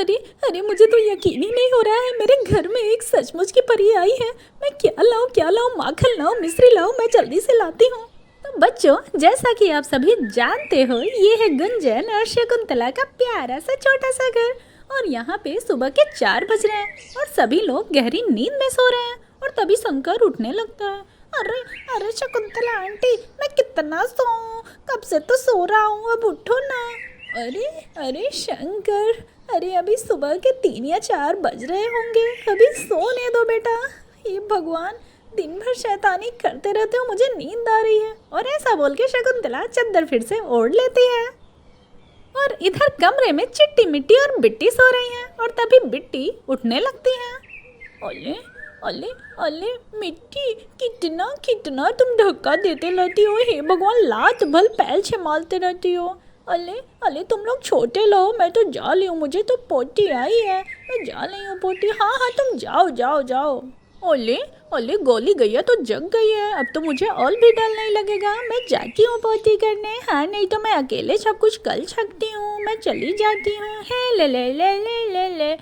अरे अरे, मुझे तो यकीन ही नहीं हो रहा है, मेरे घर में एक सचमुच की परी आई है। मैं क्या लाऊं, माखन लाऊं, मिश्री लाऊं, मैं जल्दी से लाती हूँ। तो बच्चों, जैसा कि आप सभी जानते हो, ये है गुंजन और शकुंतला का प्यारा सा छोटा सा घर। और यहाँ पे सुबह के 4 बज रहे हैं और सभी लोग गहरी नींद में सो रहे हैं। और तभी शंकर उठने लगता है। अरे अरे शकुंतला आंटी, मैं कितना सोऊं, कब से तो सो रहा हूँ, अब उठो ना। अरे अरे शंकर, अरे अभी सुबह के 3 या 4 बज रहे होंगे, अभी सोने दो बेटा। हे भगवान, दिन भर शैतानी करते रहते हो, मुझे नींद आ रही है। और ऐसा बोल के शकुंतला चद्दर फिर से ओढ़ लेती है। और इधर कमरे में चिट्टी मिट्टी और बिट्टी सो रही हैं। और तभी बिट्टी उठने लगती है। अले अले अले मिट्टी, कितना कितना तुम धक्का देते रहती हो, हे भगवान, लात भल पैल छमालते रहती हो। अले अले, तुम लोग छोटे लो, मैं तो जा रही हूँ, मुझे तो पोटी आई है, मैं जा रही हूँ पोटी। हाँ हाँ, तुम जाओ जाओ जाओ। ओले ओले, गोली गैया तो जग गई है, अब तो मुझे ऑल भी डर नहीं लगेगा, मैं जाती हूँ पोती करने। हाँ, नहीं तो मैं अकेले सब कुछ कर सकती हूँ, मैं चली जाती हूँ। हे ले ले ले ले ले ले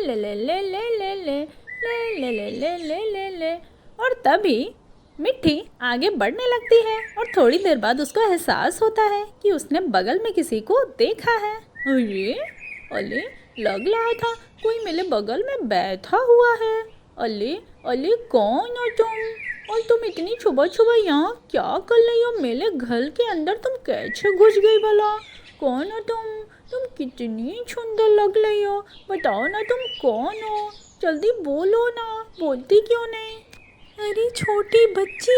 ले ले ले ले ले ले ले ले ले ले ले ले ले। और तभी मिट्टी आगे बढ़ने लगती है और थोड़ी देर बाद उसको एहसास होता है कि उसने बगल में किसी को देखा है। अरे अले, लग रहा था कोई मेरे बगल में बैठा हुआ है। अले अले, कौन हो तुम? और तुम इतनी छुपा छुपा यहाँ क्या कर रही हो? मेरे घर के अंदर तुम कैसे घुस गई भला? कौन हो तुम कितनी सुंदर लग रही हो, बताओ ना तुम कौन हो, जल्दी बोलो ना, बोलती क्यों नहीं? अरे छोटी बच्ची,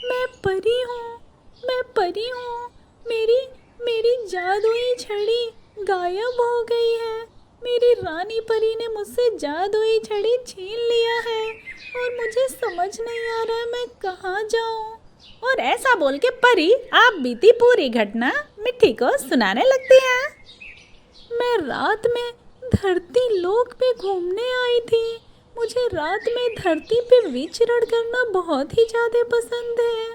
मैं परी हूँ, मैं परी हूँ। मेरी मेरी जादुई छड़ी गायब हो गई है। मेरी रानी परी ने मुझसे जादुई छड़ी छीन लिया है और मुझे समझ नहीं आ रहा मैं कहाँ जाऊँ। और ऐसा बोल के परी आप बीती पूरी घटना मिट्टी को सुनाने लगती है। मैं रात में धरती लोक पे घूमने आई थी। मुझे रात में धरती पे विचरण करना बहुत ही ज़्यादा पसंद है।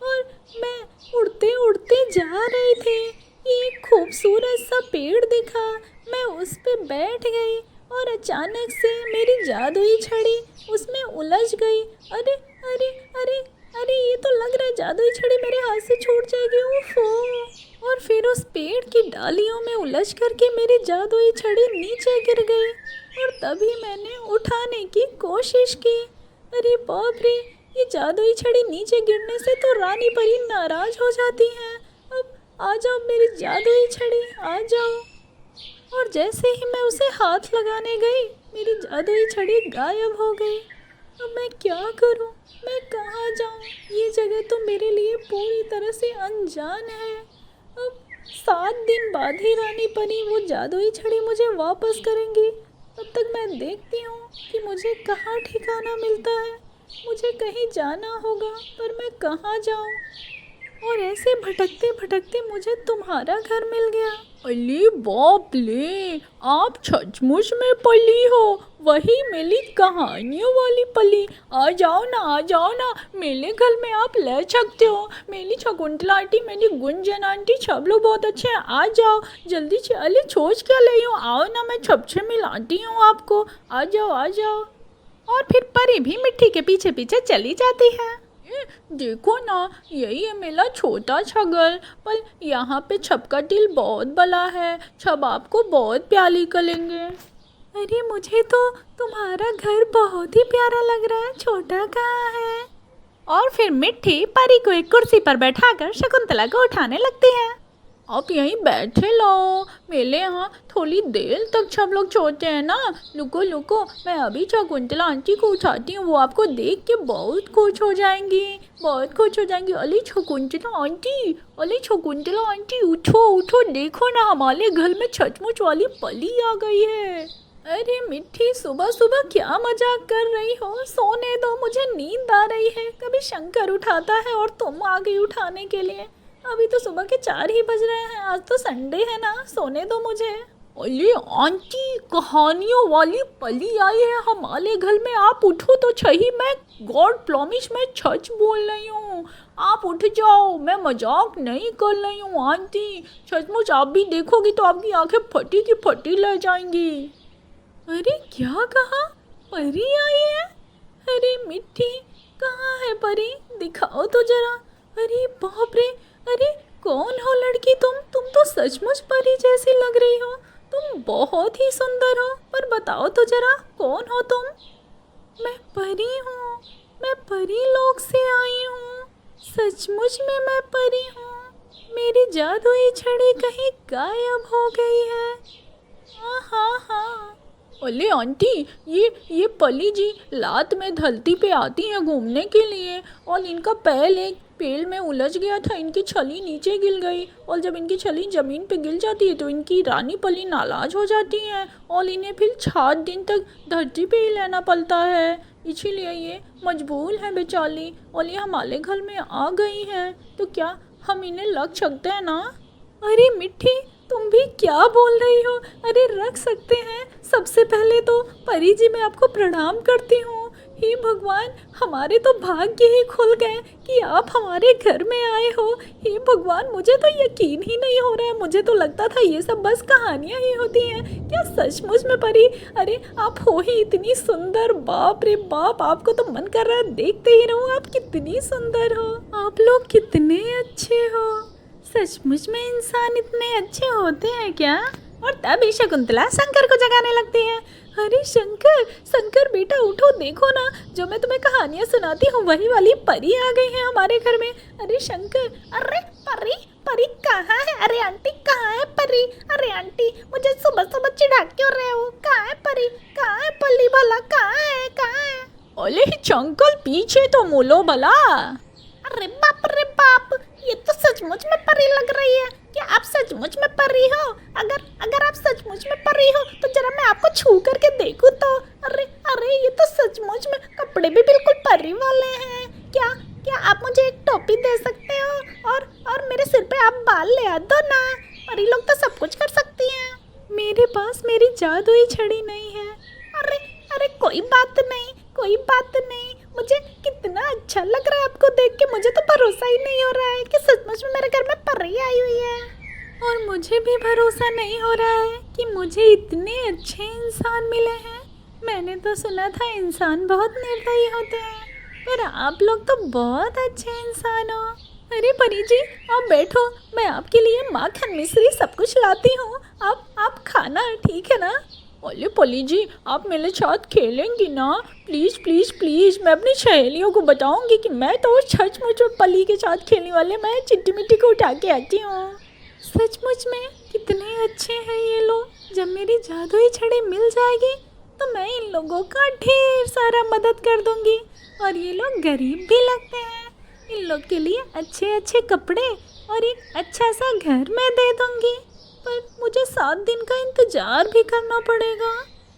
और मैं उड़ते उड़ते जा रही थी, एक खूबसूरत सा पेड़ दिखा, मैं उस पे बैठ गई और अचानक से मेरी जादुई छड़ी उसमें उलझ गई। अरे अरे अरे अरे, ये तो लग रहा है जादुई छड़ी मेरे हाथ से छूट जाएगी। ओफो! और फिर उस पेड़ की डालियों में उलझ करके मेरी जादुई छड़ी नीचे गिर गई और तभी मैंने उठाने की कोशिश की। अरे बाप रे, ये जादुई छड़ी नीचे गिरने से तो रानी परी नाराज हो जाती हैं। अब आ जाओ मेरी जादुई छड़ी, आ जाओ। और जैसे ही मैं उसे हाथ लगाने गई, मेरी जादुई छड़ी गायब हो गई। अब मैं क्या करूं, मैं कहाँ जाऊं? ये जगह तो मेरे लिए पूरी तरह से अनजान है। अब 7 दिन बाद ही रानी परी वो जादुई छड़ी मुझे वापस करेंगी। तब तक मैं देखती हूँ कि मुझे कहाँ ठिकाना मिलता है। मुझे कहीं जाना होगा, पर मैं कहाँ जाऊँ? और ऐसे भटकते भटकते मुझे तुम्हारा घर मिल गया। अरे बाप ले, आप सचमुच में पली हो, वही मेरी कहानियों वाली पली। आ जाओ ना, आ जाओ ना, मेरे घर में आप रह सकते हो। मेरी शकुंतला आंटी, मेरी गुंजन आंटी, सब लोग बहुत अच्छे हैं, आ जाओ जल्दी से। अरे सोच क्या रही हो, आओ ना, मैं सबसे मिलाती हूँ आपको, आ जाओ आ जाओ। और फिर परी भी मिट्टी के पीछे पीछे चली जाती है। देखो ना, यही है मेरा छोटा सा घर, पर यहाँ पे छप का दिल बहुत बड़ा है, छप आपको बहुत प्यारी करेंगे। अरे मुझे तो तुम्हारा घर बहुत ही प्यारा लग रहा है, छोटा कहाँ है? और फिर मिट्टी परी को एक कुर्सी पर बैठाकर शकुंतला को उठाने लगती है। आप यहीं बैठे लो, मेरे यहाँ थोड़ी देर तक सब लोग सोते हैं ना। लुको लुको, मैं अभी शकुंतला आंटी को उठाती हूँ, वो आपको देख के बहुत खुश हो जाएंगी, बहुत खुश हो जाएंगी। अली शकुंतला आंटी, अली शकुंतला आंटी, उठो उठो, देखो ना, हमारे घर में सचमुच वाली पली आ गई है। अरे मिट्टी, सुबह सुबह क्या मजाक कर रही हो, सोने दो, मुझे नींद आ रही है। कभी शंकर उठाता है और तुम आ गई उठाने के लिए। अभी तो सुबह के 4 ही बज रहे हैं, आज तो संडे है ना, सोने दो मुझे। अरे आंटी, कहानियों वाली पली आई है हमारे घर में, आप उठो तो सही, मैं गॉड प्रॉमिस मैं सच बोल रही हूँ, आप उठ जाओ, मैं मजाक नहीं कर रही हूँ आंटी, सचमुच आप भी देखोगी तो आपकी आंखें फटी की फटी रह जाएंगी। अरे क्या कहा? परी आई है? अरे मिट्टी, कहाँ है परी? दिखाओ तो जरा। अरे बाप रे! अरे कौन हो लड़की तुम तो सचमुच परी जैसी लग रही हो। तुम बहुत ही सुंदर हो, पर बताओ तो जरा कौन हो तुम? मैं परी हूँ, मैं परी लोक से आई हूँ। सचमुच में मैं परी हूँ। मेरी जादुई छड़ी कहीं गायब हो गई है। हाँ हाँ। अरे आंटी, ये पली जी रात में धरती पे आती हैं घूमने के लिए, और इनका पैर एक पेड़ में उलझ गया था, इनकी छली नीचे गिर गई, और जब इनकी छली ज़मीन पे गिर जाती है तो इनकी रानी पली नाराज हो जाती हैं और इन्हें फिर 7 दिन तक धरती पे ही रहना पड़ता है। इसीलिए ये मजबूर हैं बेचारी, और ये हमारे घर में आ गई हैं। तो क्या हम इन्हें रख सकते हैं ना? अरे मिट्टी, तुम भी क्या बोल रही हो? अरे रख सकते हैं। सबसे पहले तो परी जी मैं आपको प्रणाम करती हूँ। हे भगवान, हमारे तो भाग्य ही खुल गए कि आप हमारे घर में आए हो। हे भगवान, मुझे तो यकीन ही नहीं हो रहा है। मुझे तो लगता था ये सब बस कहानियाँ ही होती हैं, क्या सचमुच में परी? अरे आप हो ही इतनी सुंदर, बाप रे बाप, आपको तो मन कर रहा है देखते ही रहूँ। आप कितनी सुंदर हो, आप लोग कितने अच्छे हो। सचमुच में इंसान इतने अच्छे होते हैं क्या? और तभी शकुंतला शंकर को जगाने लगती है। अरे शंकर, शंकर बेटा उठो, देखो ना, जो मैं तुम्हें कहानियाँ सुनाती हूँ वही वाली परी आ गई है हमारे घर में। अरे शंकर, अरे परी, परी कहाँ है? अरे आंटी कहाँ है परी? अरे आंटी, मुझे सुबह सुबह चिढ़ा क्यों रहे हो? कहाँ है परी? कहाँ है पली भला? कहाँ है, कहाँ है? अरे चंकल, पीछे तो मोलो भला। अरे बाप रे बाप, ये तो सचमुच में परी लग रही है। क्या आप सचमुच में परी हो? अगर अगर आप सचमुच में परी हो तो जरा मैं आपको छू करके देखूं तो। अरे अरे, ये तो सचमुच में कपड़े भी बिल्कुल परी वाले हैं। क्या क्या आप मुझे एक टोपी दे सकते हो? और मेरे सिर पे आप बाल ले आ दो ना। परी लोग तो सब कुछ कर सकती हैं। मेरे पास मेरी जादुई छड़ी नहीं है। अरे अरे, कोई बात नहीं, कोई बात नहीं। मुझे कितना अच्छा लग रहा है आपको देख के। मुझे तो भरोसा ही नहीं हो रहा है कि सचमुच में मेरे घर में परी आई हुई है। और मुझे भी भरोसा नहीं हो रहा है कि मुझे इतने अच्छे इंसान मिले हैं। मैंने तो सुना था इंसान बहुत निर्दयी होते हैं, पर आप लोग तो बहुत अच्छे इंसान हो। अरे परी जी, आप बैठो, मैं आपके लिए माखन मिश्री सब कुछ लाती हूँ। आप खाना, ठीक है ना? अरे पली जी, आप मेरे साथ खेलेंगी ना? प्लीज़ प्लीज़ प्लीज़, मैं अपनी सहेलियों को बताऊंगी कि मैं तो सचमुच में पली के साथ खेलने वाले, मैं चिट्टी मिट्टी को उठा के आती हूँ। सचमुच में कितने अच्छे हैं ये लोग। जब मेरी जादुई छड़ी मिल जाएगी तो मैं इन लोगों का ढेर सारा मदद कर दूंगी। और ये लोग गरीब भी लगते हैं, इन लोग के लिए अच्छे अच्छे कपड़े और एक अच्छा सा घर मैं दे दूंगी। पर मुझे 7 दिन का इंतजार भी करना पड़ेगा।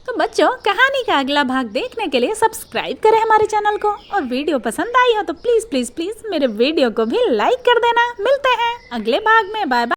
तो बच्चों, कहानी का अगला भाग देखने के लिए सब्सक्राइब करें हमारे चैनल को, और वीडियो पसंद आई हो तो प्लीज़ प्लीज़ प्लीज़ मेरे वीडियो को भी लाइक कर देना। मिलते हैं अगले भाग में। Bye bye.